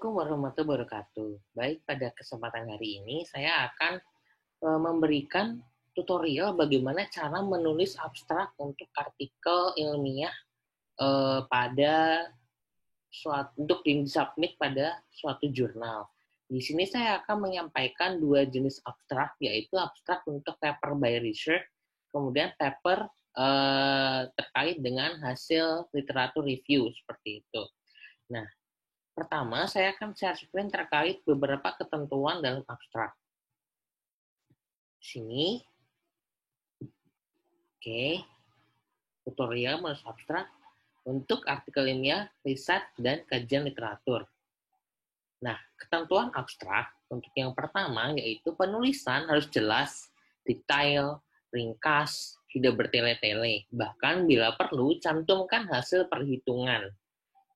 Assalamualaikum warahmatullahi wabarakatuh. Baik, pada kesempatan hari ini saya akan memberikan tutorial bagaimana cara menulis abstrak untuk artikel ilmiah pada untuk disubmit pada suatu jurnal. Di sini saya akan menyampaikan dua jenis abstrak, yaitu abstrak untuk paper by research, kemudian paper terkait dengan hasil literatur review seperti itu. Nah, pertama, saya akan share screen terkait beberapa ketentuan dalam abstrak. Sini, oke, tutorial menulis abstrak untuk artikel ilmiah, riset, dan kajian literatur. Nah, ketentuan abstrak untuk yang pertama yaitu penulisan harus jelas, detail, ringkas, tidak bertele-tele. Bahkan bila perlu, cantumkan hasil perhitungan.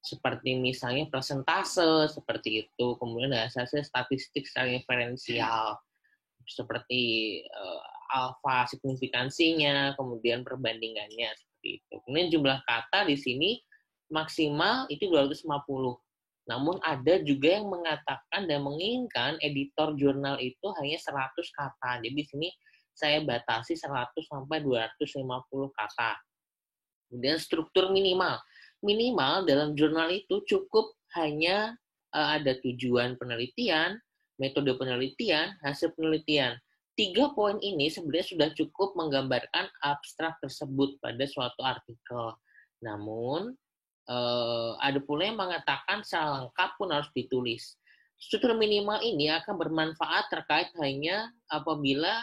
Seperti misalnya persentase, seperti itu, kemudian hasil statistik secara referensial, seperti alfa signifikansinya, kemudian perbandingannya, seperti itu. Kemudian jumlah kata di sini maksimal itu 250. Namun ada juga yang mengatakan dan menginginkan editor jurnal itu hanya 100 kata. Jadi di sini saya batasi 100 sampai 250 kata. Kemudian struktur minimal. Minimal dalam jurnal itu cukup hanya ada tujuan penelitian, metode penelitian, hasil penelitian. 3 poin ini sebenarnya sudah cukup menggambarkan abstrak tersebut pada suatu artikel. Namun, ada pula yang mengatakan secara lengkap pun harus ditulis. Struktur minimal ini akan bermanfaat terkait hanya apabila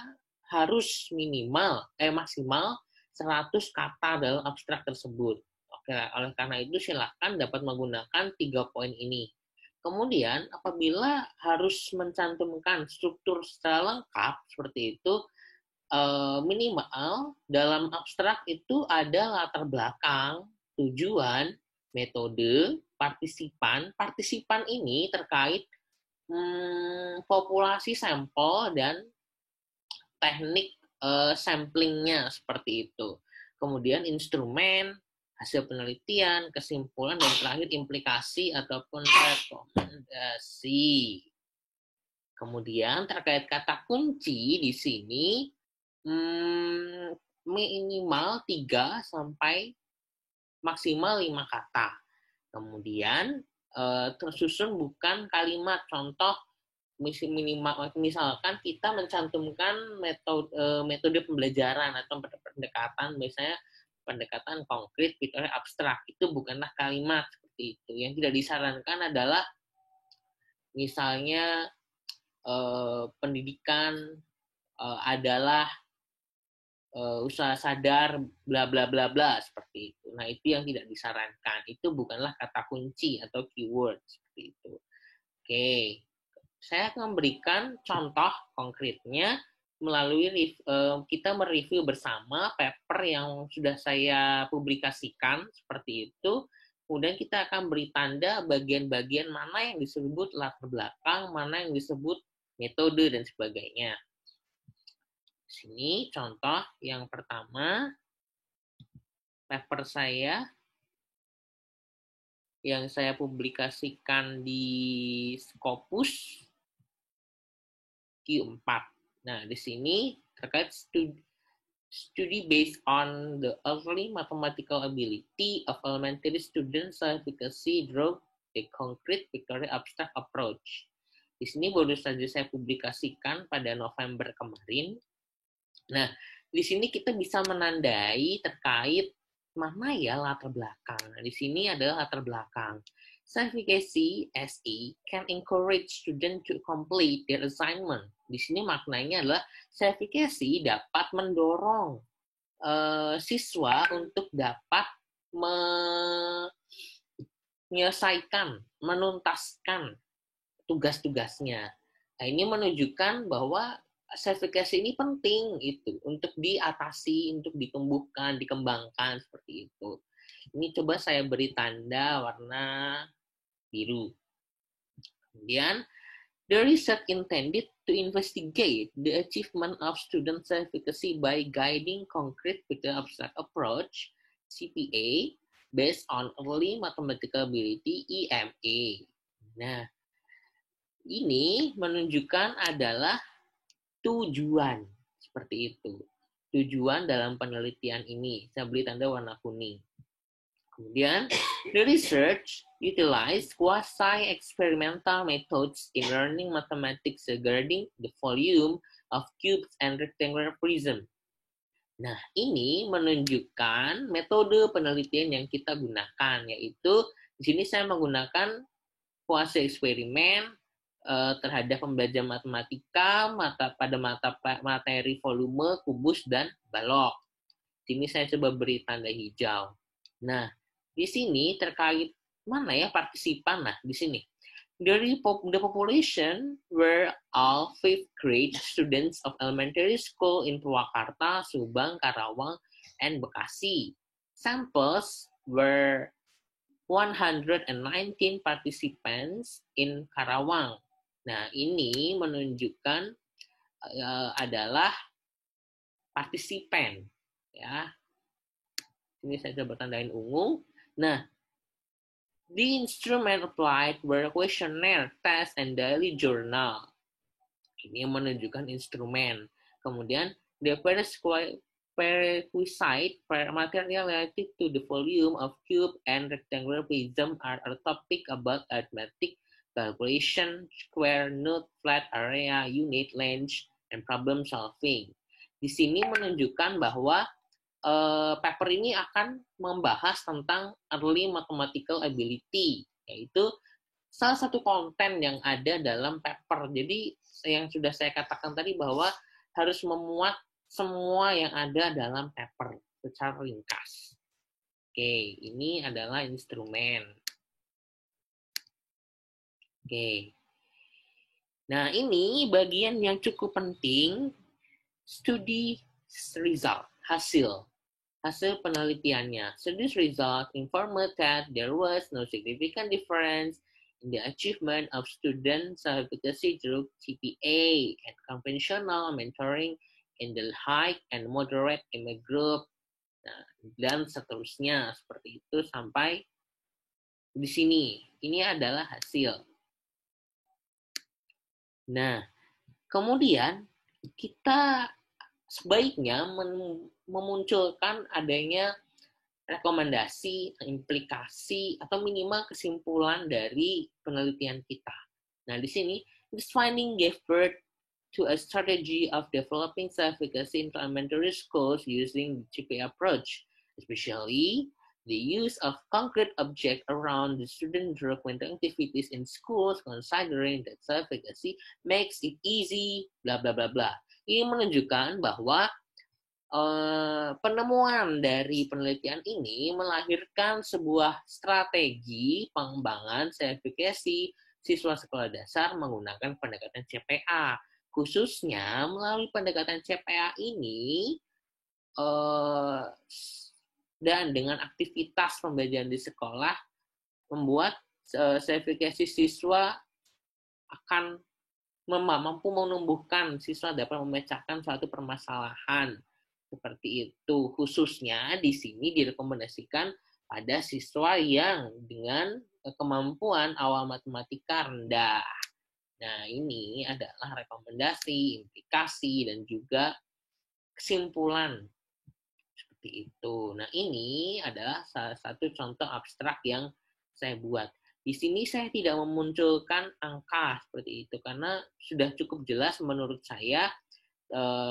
harus maksimal 100 kata dalam abstrak tersebut. Oke, oleh karena itu silakan dapat menggunakan 3 poin ini. Kemudian apabila harus mencantumkan struktur secara lengkap seperti itu, minimal dalam abstrak itu ada latar belakang, tujuan, metode, partisipan. Partisipan ini terkait populasi sampel dan teknik samplingnya seperti itu. Kemudian instrumen, hasil penelitian, kesimpulan, dan terakhir implikasi ataupun rekomendasi. Kemudian terkait kata kunci di sini minimal 3 sampai maksimal 5 kata. Kemudian tersusun bukan kalimat. Contoh misalkan kita mencantumkan metode pembelajaran atau pendekatan, misalnya pendekatan konkret, pictorial, abstrak, itu bukanlah kalimat seperti itu. Yang tidak disarankan adalah misalnya pendidikan adalah usaha sadar bla bla bla bla seperti itu. Nah, itu yang tidak disarankan. Itu bukanlah kata kunci atau keyword seperti itu. Oke. Saya akan memberikan contoh konkretnya melalui kita mereview bersama paper yang sudah saya publikasikan seperti itu. Kemudian kita akan beri tanda bagian-bagian mana yang disebut latar belakang, mana yang disebut metode, dan sebagainya. Sini contoh yang pertama, paper saya yang saya publikasikan di Scopus Q4. Nah, di sini terkait studi based on the early mathematical ability of elementary students efficacy draw a concrete pictorial abstract approach. Di sini baru saja saya publikasikan pada November kemarin. Nah, di sini kita bisa menandai terkait mana ya latar belakang. Nah, di sini adalah latar belakang. Certification SE can encourage students to complete their assignment. Di sini maknanya adalah certification dapat mendorong siswa untuk dapat menyelesaikan, menuntaskan tugas-tugasnya. Nah, ini menunjukkan bahwa certification ini penting itu untuk diatasi, untuk ditumbuhkan, dikembangkan seperti itu. Ini coba saya beri tanda warna biru. Kemudian, the research intended to investigate the achievement of student certificacy by guiding concrete pictorial abstract approach (CPA) based on early mathematical ability (EMA). Nah, ini menunjukkan adalah tujuan. Seperti itu. Tujuan dalam penelitian ini. Saya beri tanda warna kuning. Kemudian, the research utilized quasi-experimental methods in learning mathematics regarding the volume of cubes and rectangular prism. Nah, ini menunjukkan metode penelitian yang kita gunakan, yaitu di sini saya menggunakan quasi-eksperimen terhadap pembelajaran matematika pada materi volume, kubus, dan balok. Di sini saya coba beri tanda hijau. Nah, di sini terkait mana ya partisipan. Nah, di sini. The population were all 5th grade students of elementary school in Purwakarta, Subang, Karawang, and Bekasi. Samples were 119 participants in Karawang. Nah, ini menunjukkan adalah partisipan, ya. Ini saya coba tandain ungu. Nah, the instrument applied were questionnaire, test, and daily journal. Ini menunjukkan instrumen. Kemudian, the prerequisite material related to the volume of cube and rectangular prism are a topic about arithmetic, calculation, square, node, flat area, unit, length, and problem solving. Di sini menunjukkan bahwa paper ini akan membahas tentang early mathematical ability, yaitu salah satu konten yang ada dalam paper. Jadi yang sudah saya katakan tadi bahwa harus memuat semua yang ada dalam paper secara ringkas. Oke, ini adalah instrumen. Oke. Nah, ini bagian yang cukup penting, studi result, hasil penelitiannya. Studies result informed that there was no significant difference in the achievement of student self-efficacy through GPA and conventional mentoring in the high and moderate age group. Nah, dan seterusnya seperti itu sampai di sini. Ini adalah hasil. Nah, kemudian kita sebaiknya memunculkan adanya rekomendasi, implikasi, atau minimal kesimpulan dari penelitian kita. Nah, di sini, this finding gave birth to a strategy of developing self-efficacy in elementary schools using the GPA approach, especially the use of concrete objects around the student developmental activities in schools, considering that self-efficacy makes it easy, bla bla bla bla. Ini menunjukkan bahwa penemuan dari penelitian ini melahirkan sebuah strategi pengembangan self-efficacy siswa sekolah dasar menggunakan pendekatan CPA. Khususnya melalui pendekatan CPA ini dan dengan aktivitas pembelajaran di sekolah membuat self-efficacy siswa akan mampu menumbuhkan siswa dapat memecahkan suatu permasalahan. Seperti itu, khususnya di sini direkomendasikan pada siswa yang dengan kemampuan awal matematika rendah. Nah, ini adalah rekomendasi, implikasi, dan juga kesimpulan. Seperti itu. Nah, ini adalah salah satu contoh abstrak yang saya buat. Di sini saya tidak memunculkan angka seperti itu, karena sudah cukup jelas menurut saya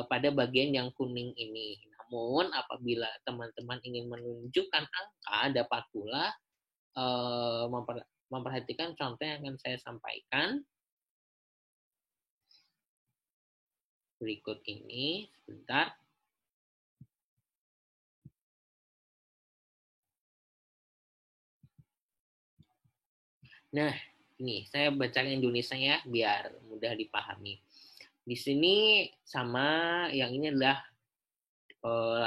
pada bagian yang kuning ini. Namun apabila teman-teman ingin menunjukkan angka, dapat pula memperhatikan contoh yang akan saya sampaikan. Berikut ini, sebentar. Nah, ini saya baca Indonesia ya, biar mudah dipahami. Di sini sama, yang ini adalah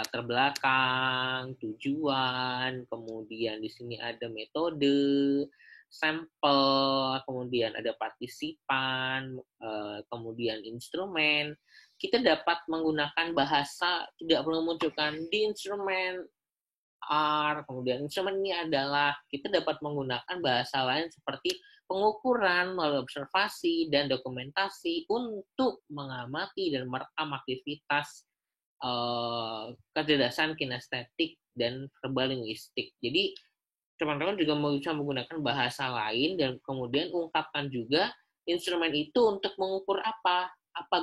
latar belakang, tujuan, kemudian di sini ada metode, sampel, kemudian ada partisipan, kemudian instrumen. Kita dapat menggunakan bahasa, tidak perlu memunculkan di instrumen R, kemudian instrumen ini adalah kita dapat menggunakan bahasa lain seperti pengukuran melalui observasi dan dokumentasi untuk mengamati dan merekam aktivitas kecerdasan kinestetik dan verbal linguistik. Jadi teman-teman juga bisa menggunakan bahasa lain dan kemudian ungkapkan juga instrumen itu untuk mengukur apa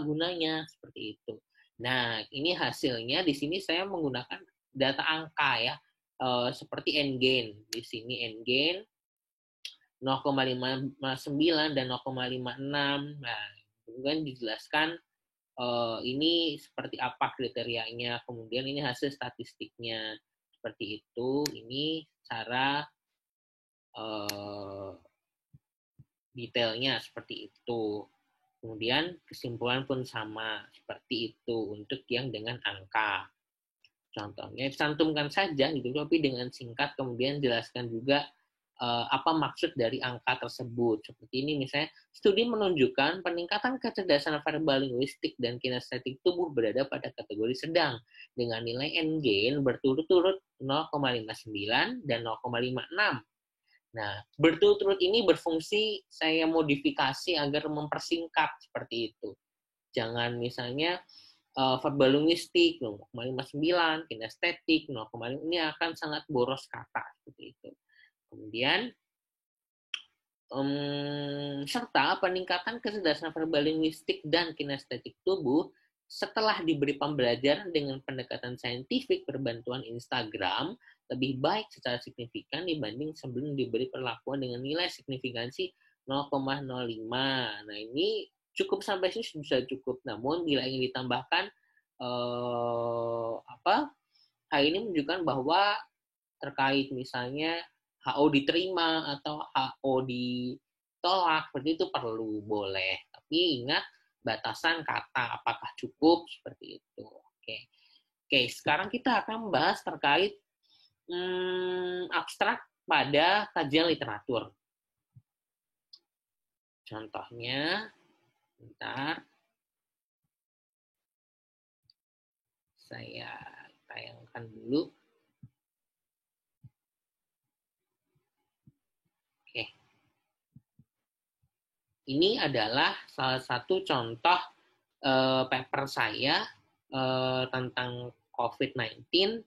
gunanya, seperti itu. Nah, ini hasilnya di sini saya menggunakan data angka ya, seperti N-gain. Di sini N-gain 0,59 dan 0,56. Nah, kemudian dijelaskan ini seperti apa kriterianya, kemudian ini hasil statistiknya seperti itu. Ini cara detailnya seperti itu. Kemudian kesimpulan pun sama seperti itu untuk yang dengan angka. Contohnya cantumkan saja gitu, tapi dengan singkat, kemudian jelaskan juga apa maksud dari angka tersebut. Seperti ini misalnya, studi menunjukkan peningkatan kecerdasan verbal linguistik dan kinestetik tubuh berada pada kategori sedang dengan nilai N-gain berturut-turut 0,59 dan 0,56. Nah, berturut-turut ini berfungsi saya modifikasi agar mempersingkat seperti itu. Jangan misalnya verbal linguistik 0,59, kinestetik 0,5, ini akan sangat boros kata seperti itu. Kemudian serta peningkatan kecerdasan verbal linguistik dan kinestetik tubuh setelah diberi pembelajaran dengan pendekatan saintifik berbantuan Instagram lebih baik secara signifikan dibanding sebelum diberi perlakuan dengan nilai signifikansi 0,05. Nah, ini cukup sampai sini bisa cukup. Namun bila ingin ditambahkan hal ini menunjukkan bahwa terkait misalnya HO diterima atau HO ditolak, seperti itu perlu, boleh. Tapi ingat batasan kata, apakah cukup, seperti itu. Oke, sekarang kita akan membahas terkait abstrak pada kajian literatur. Contohnya, bentar. Saya tayangkan dulu. Oke. Ini adalah salah satu contoh paper saya tentang COVID-19.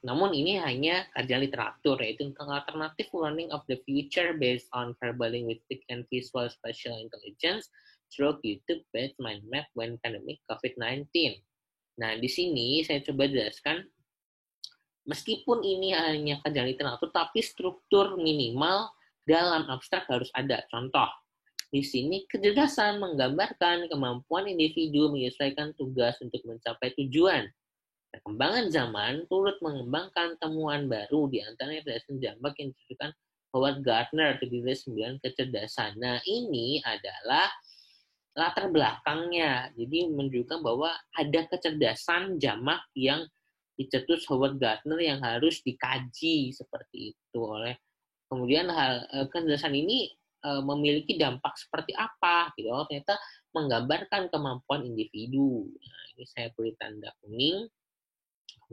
Namun ini hanya kajian literatur, yaitu tentang alternative learning of the future based on verbal linguistic and visual spatial intelligence through YouTube-based mind map when pandemic COVID-19. Nah, di sini saya coba jelaskan, meskipun ini hanya kajian literatur, tapi struktur minimal dalam abstrak harus ada. Contoh, di sini kecerdasan menggambarkan kemampuan individu menyesuaikan tugas untuk mencapai tujuan. Perkembangan zaman turut mengembangkan temuan baru, di antaranya berdasarkan jambak yang ditujukan Howard Gardner terdiri 9 kecerdasan. Nah, ini adalah latar belakangnya. Jadi menunjukkan bahwa ada kecerdasan jamak yang dicetus Howard Gardner yang harus dikaji seperti itu oleh. Kemudian kecerdasan ini memiliki dampak seperti apa? Gitu. Ternyata menggambarkan kemampuan individu. Nah, ini saya beri tanda kuning.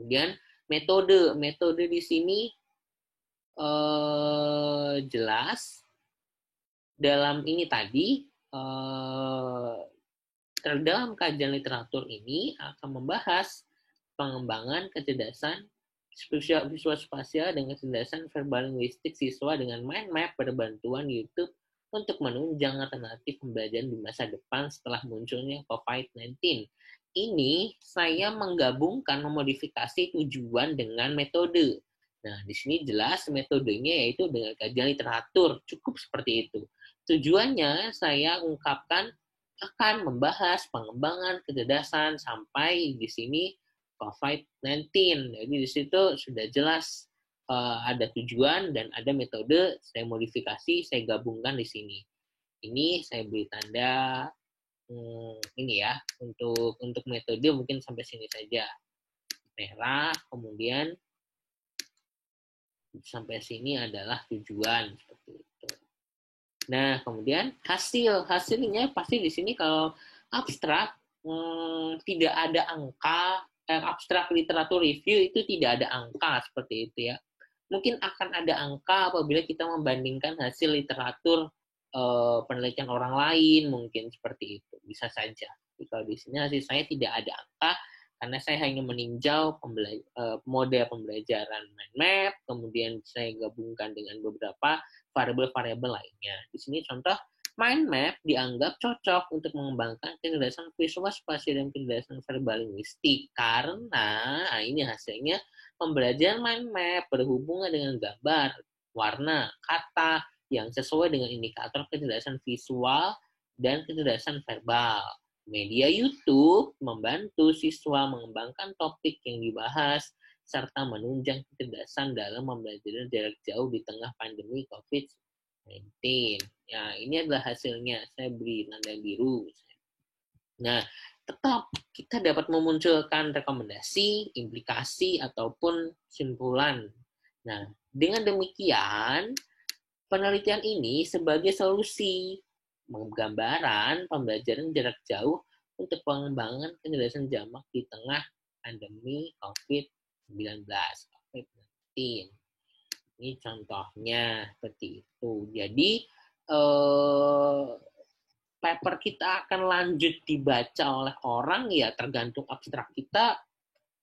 Kemudian metode di sini jelas dalam ini tadi dalam kajian literatur ini akan membahas pengembangan kecerdasan visual spasial dengan kecerdasan verbal linguistik siswa dengan mind map berbantuan YouTube untuk menunjang alternatif pembelajaran di masa depan setelah munculnya COVID-19. Ini saya menggabungkan memodifikasi tujuan dengan metode. Nah, di sini jelas metodenya yaitu dengan kajian literatur, cukup seperti itu. Tujuannya saya ungkapkan akan membahas pengembangan kecerdasan sampai di sini COVID-19. Jadi di situ sudah jelas ada tujuan dan ada metode, saya modifikasi, saya gabungkan di sini. Ini saya beri tanda ini ya, untuk metode mungkin sampai sini saja. Merah, kemudian sampai sini adalah tujuan seperti itu. Nah, kemudian hasilnya pasti di sini kalau abstrak tidak ada angka, abstrak literatur review itu tidak ada angka seperti itu ya. Mungkin akan ada angka apabila kita membandingkan hasil literatur penelitian orang lain, mungkin seperti itu, bisa saja. Jadi kalau di sini hasil saya tidak ada angka, karena saya hanya meninjau model pembelajaran mind map, kemudian saya gabungkan dengan beberapa variabel-variabel lainnya. Di sini contoh, mind map dianggap cocok untuk mengembangkan kecerdasan visual spasial dan kecerdasan verbal linguistik, karena ini hasilnya pembelajaran mind map berhubungan dengan gambar, warna, kata, yang sesuai dengan indikator kecerdasan visual dan kecerdasan verbal. Media YouTube membantu siswa mengembangkan topik yang dibahas serta menunjang kecerdasan dalam pembelajaran jarak jauh di tengah pandemi COVID-19. Ya, ini adalah hasilnya. Saya beri tanda biru. Nah, tetap kita dapat memunculkan rekomendasi, implikasi, ataupun simpulan. Nah, dengan demikian, penelitian ini sebagai solusi gambaran pembelajaran jarak jauh untuk pengembangan kecerdasan jamak di tengah pandemi COVID-19. Ini contohnya seperti itu. Jadi, paper kita akan lanjut dibaca oleh orang, ya tergantung abstrak kita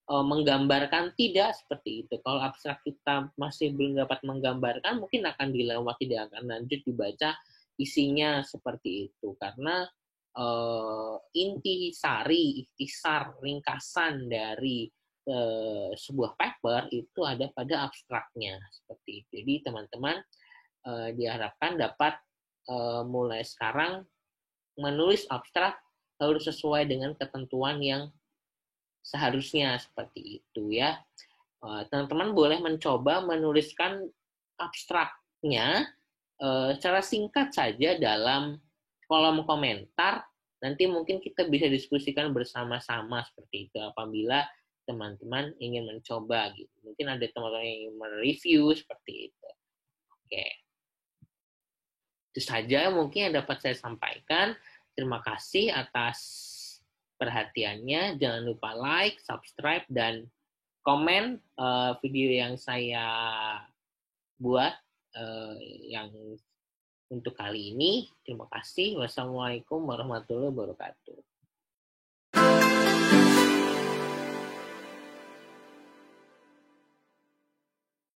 menggambarkan tidak seperti itu. Kalau abstrak kita masih belum dapat menggambarkan, mungkin akan dilewati, tidak akan lanjut dibaca isinya seperti itu. Karena inti sari, ikhtisar, ringkasan dari sebuah paper itu ada pada abstraknya seperti itu. Jadi teman-teman diharapkan dapat mulai sekarang menulis abstrak harus sesuai dengan ketentuan yang seharusnya seperti itu ya. Teman-teman boleh mencoba menuliskan abstraknya secara singkat saja dalam kolom komentar. Nanti mungkin kita bisa diskusikan bersama-sama seperti itu apabila teman-teman ingin mencoba gitu. Mungkin ada teman-teman yang ingin mereview seperti itu. Oke. Itu saja mungkin yang dapat saya sampaikan. Terima kasih atas perhatiannya. Jangan lupa like, subscribe, dan komen video yang saya buat yang untuk kali ini. Terima kasih. Wassalamualaikum warahmatullahi wabarakatuh.